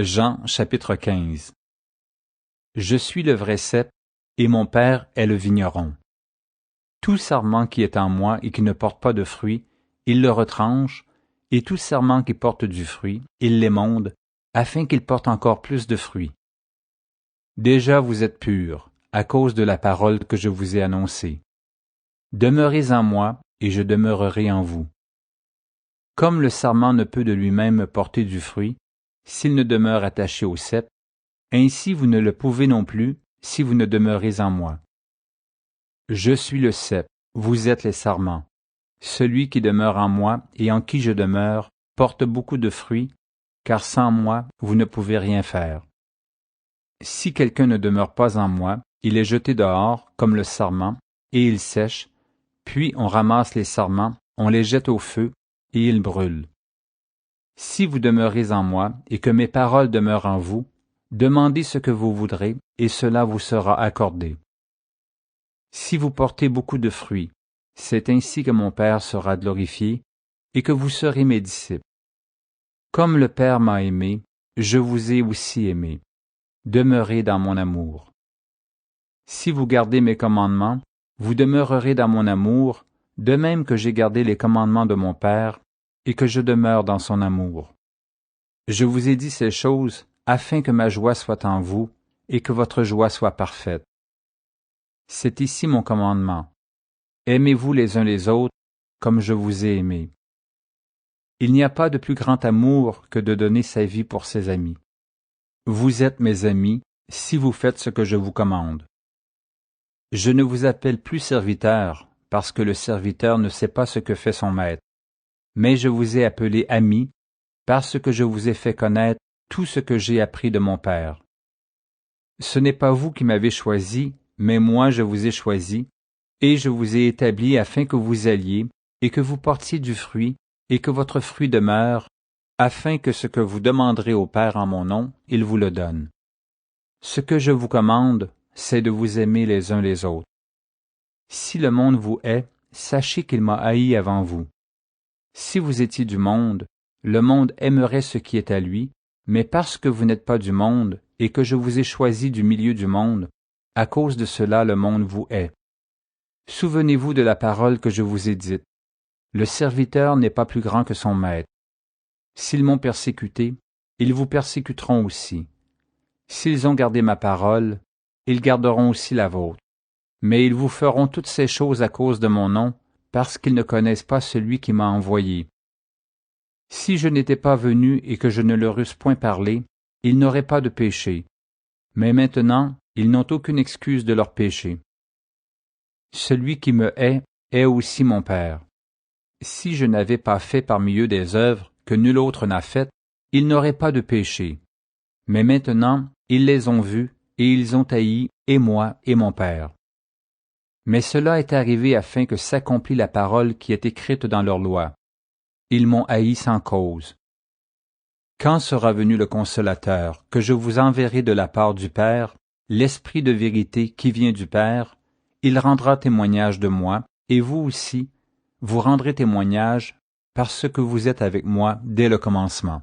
Jean chapitre 15. Je suis le vrai cep, et mon Père est le vigneron. Tout sarment qui est en moi et qui ne porte pas de fruit, il le retranche, et tout sarment qui porte du fruit, il l'émonde, afin qu'il porte encore plus de fruits. Déjà vous êtes purs, à cause de la parole que je vous ai annoncée. Demeurez en moi, et je demeurerai en vous. Comme le sarment ne peut de lui-même porter du fruit, s'il ne demeure attaché au cep, ainsi vous ne le pouvez non plus si vous ne demeurez en moi. Je suis le cep, vous êtes les sarments. Celui qui demeure en moi et en qui je demeure porte beaucoup de fruits, car sans moi vous ne pouvez rien faire. Si quelqu'un ne demeure pas en moi, il est jeté dehors comme le sarment, et il sèche, puis on ramasse les sarments, on les jette au feu, et ils brûlent. Si vous demeurez en moi, et que mes paroles demeurent en vous, demandez ce que vous voudrez, et cela vous sera accordé. Si vous portez beaucoup de fruits, c'est ainsi que mon Père sera glorifié, et que vous serez mes disciples. Comme le Père m'a aimé, je vous ai aussi aimé. Demeurez dans mon amour. Si vous gardez mes commandements, vous demeurerez dans mon amour, de même que j'ai gardé les commandements de mon Père, et que je demeure dans son amour. Je vous ai dit ces choses afin que ma joie soit en vous et que votre joie soit parfaite. C'est ici mon commandement. Aimez-vous les uns les autres comme je vous ai aimés. Il n'y a pas de plus grand amour que de donner sa vie pour ses amis. Vous êtes mes amis si vous faites ce que je vous commande. Je ne vous appelle plus serviteur parce que le serviteur ne sait pas ce que fait son maître. Mais je vous ai appelé amis, parce que je vous ai fait connaître tout ce que j'ai appris de mon Père. Ce n'est pas vous qui m'avez choisi, mais moi je vous ai choisi, et je vous ai établi afin que vous alliez, et que vous portiez du fruit, et que votre fruit demeure, afin que ce que vous demanderez au Père en mon nom, il vous le donne. Ce que je vous commande, c'est de vous aimer les uns les autres. Si le monde vous hait, sachez qu'il m'a haï avant vous. Si vous étiez du monde, le monde aimerait ce qui est à lui, mais parce que vous n'êtes pas du monde, et que je vous ai choisi du milieu du monde, à cause de cela le monde vous hait. Souvenez-vous de la parole que je vous ai dite. Le serviteur n'est pas plus grand que son maître. S'ils m'ont persécuté, ils vous persécuteront aussi. S'ils ont gardé ma parole, ils garderont aussi la vôtre. Mais ils vous feront toutes ces choses à cause de mon nom, parce qu'ils ne connaissent pas celui qui m'a envoyé. Si je n'étais pas venu et que je ne leur eusse point parlé, ils n'auraient pas de péché. Mais maintenant, ils n'ont aucune excuse de leur péché. Celui qui me hait est aussi mon Père. Si je n'avais pas fait parmi eux des œuvres que nul autre n'a faites, ils n'auraient pas de péché. Mais maintenant, ils les ont vus, et ils ont haï, et moi, et mon Père. Mais cela est arrivé afin que s'accomplît la parole qui est écrite dans leur loi. Ils m'ont haï sans cause. Quand sera venu le Consolateur, que je vous enverrai de la part du Père, l'Esprit de vérité qui vient du Père, il rendra témoignage de moi, et vous aussi, vous rendrez témoignage, parce que vous êtes avec moi dès le commencement.